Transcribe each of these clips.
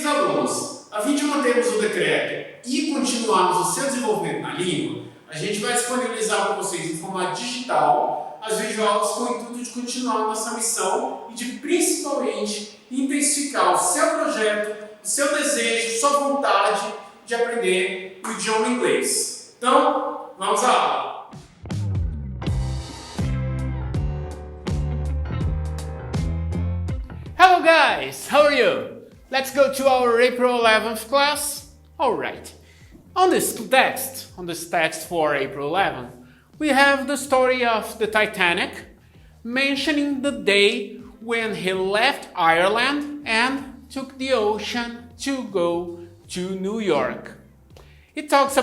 alunos, a fim de mantermos o decreto e continuarmos o seu desenvolvimento na língua, a gente vai disponibilizar para vocês em formato digital as videoaulas com o intuito de continuar nossa missão e de principalmente intensificar o seu projeto, o seu desejo, sua vontade de aprender o idioma inglês. Então, vamos à aula! Hello guys, how are you? Let's go to our April 11th class. Alright, on this text for April 11th, we have the story of the Titanic, mentioning the day when he left Ireland and took the ocean to go to New York. It talks a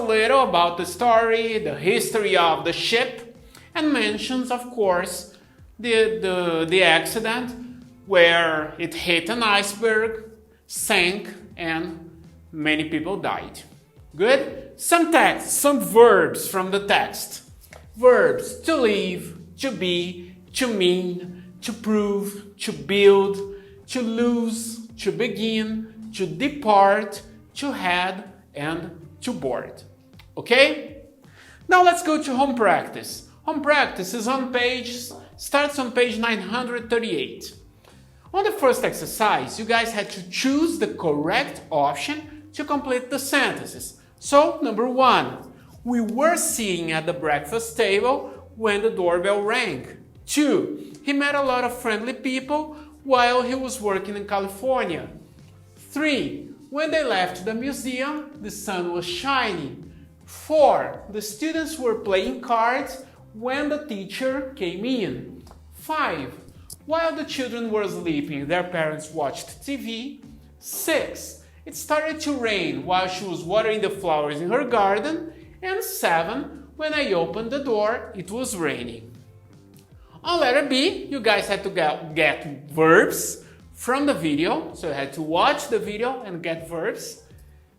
little about the story, the history of the ship, and mentions, of course, the accident where it hit an iceberg, sank, and many people died. Good? Some verbs from the text. Verbs: to leave, to be, to mean, to prove, to build, to lose, to begin, to depart, to head, and to board. Okay? Now let's go to home practice. Home practice starts on page 938. On the first exercise, you guys had to choose the correct option to complete the sentences. So, number 1, we were sitting at the breakfast table when the doorbell rang. 2, he met a lot of friendly people while he was working in California. 3, when they left the museum, the sun was shining. 4, the students were playing cards when the teacher came in. 5, while the children were sleeping, their parents watched TV. 6, it started to rain while she was watering the flowers in her garden. And 7, when I opened the door, it was raining. On letter B, you guys had to get verbs from the video. So you had to watch the video and get verbs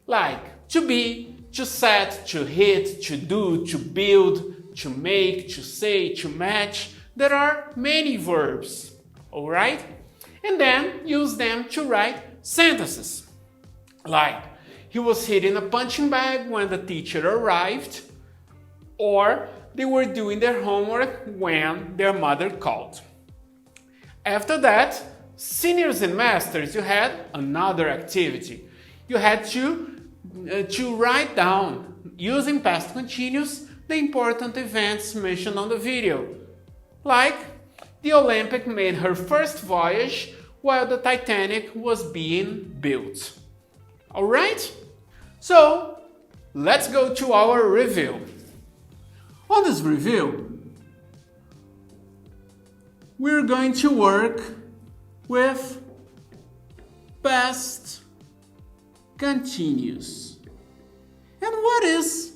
like to be, to set, to hit, to do, to build, to make, to say, to match. There are many verbs. Alright? And then use them to write sentences. Like, he was hitting a punching bag when the teacher arrived, or they were doing their homework when their mother called. After that, seniors and masters, you had another activity. You had to write down, using past continuous, the important events mentioned on the video. Like, the Olympic made her first voyage while the Titanic was being built. Alright? So, let's go to our review. On this review, we're going to work with past continuous. And what is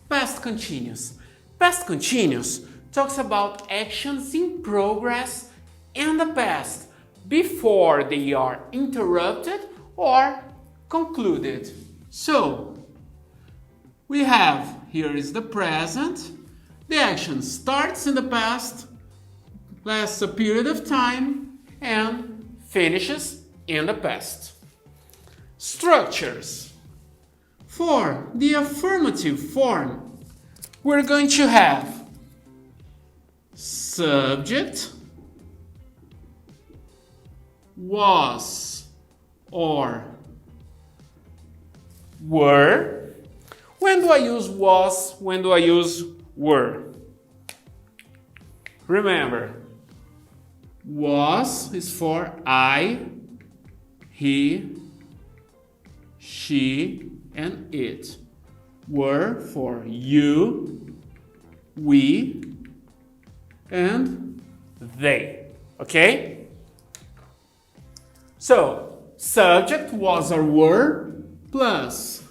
past continuous? Past continuous talks about actions in progress in the past before they are interrupted or concluded. So, we have, here is the present. The action starts in the past, lasts a period of time, and finishes in the past. Structures. For the affirmative form, we're going to have subject, was or were. When do I use was? When do I use were? Remember, was is for I, he, she, and it. Were for you, we, and they. Okay? So, subject, was or were, plus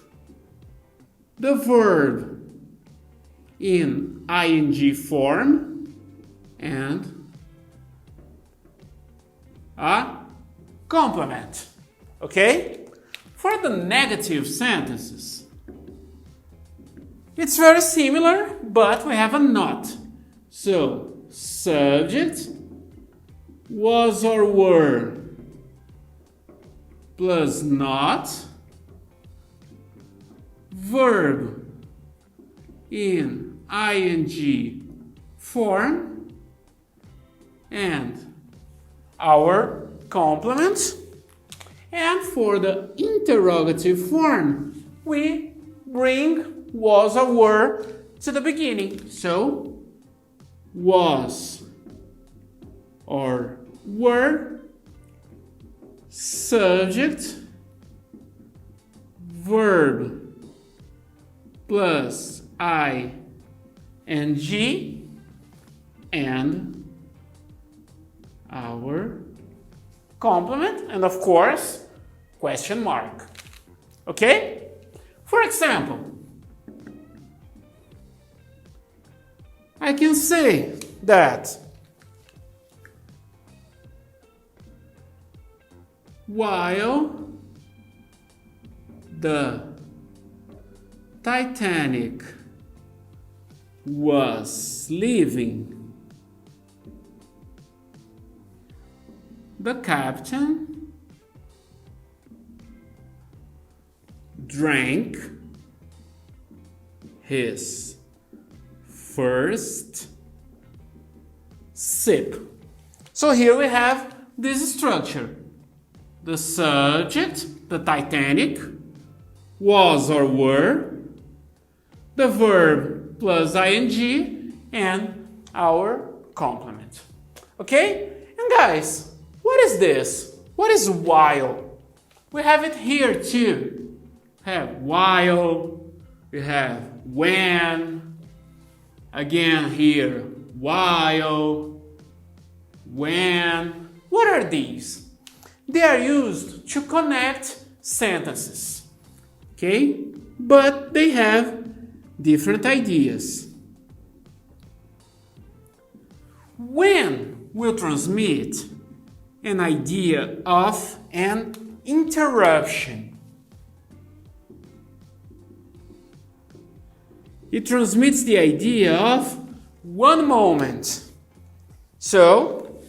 the verb in ing form and a complement. Okay? For the negative sentences, it's very similar, but we have a not. So, subject, was or were, plus not, verb in ing form, and our complement. And for the interrogative form, we bring was or were to the beginning. So, was or were, subject, verb plus ing, and our complement, and of course, question mark. Okay? For example, I can say that while the Titanic was leaving, the captain drank his first sip. So here we have this structure. The subject, the Titanic, was or were, the verb plus ing, and our complement. Okay? And guys, what is this? What is while? We have it here too. We have while, we have when, again here, while, when. What are these? They are used to connect sentences. Okay? But they have different ideas. When will transmit an idea of an interruption. It transmits the idea of one moment. So,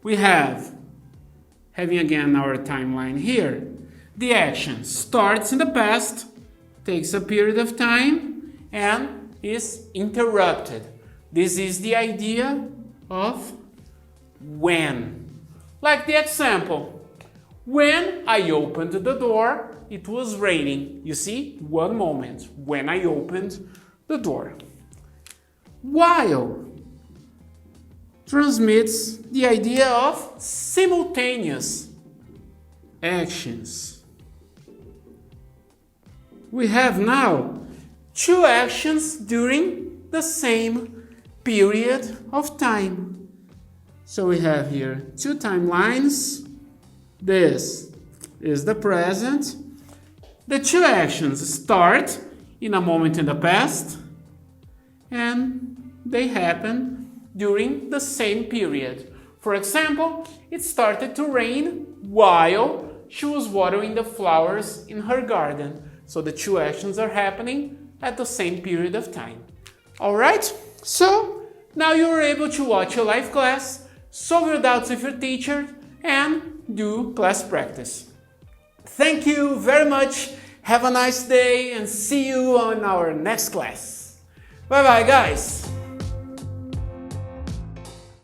we have, having again our timeline here, the action starts in the past, takes a period of time, and is interrupted. This is the idea of when. Like the example, when I opened the door, it was raining. You see, one moment, when I opened the door. While transmits the idea of simultaneous actions. We have now two actions during the same period of time. So we have here two timelines. This is the present. The two actions start in a moment in the past, and they happen during the same period. For example, it started to rain while she was watering the flowers in her garden. So the two actions are happening at the same period of time. Alright? So, now you are able to watch a live class, solve your doubts with your teacher, and do class practice. Thank you very much. Have a nice day and see you on our next class. Bye bye, guys.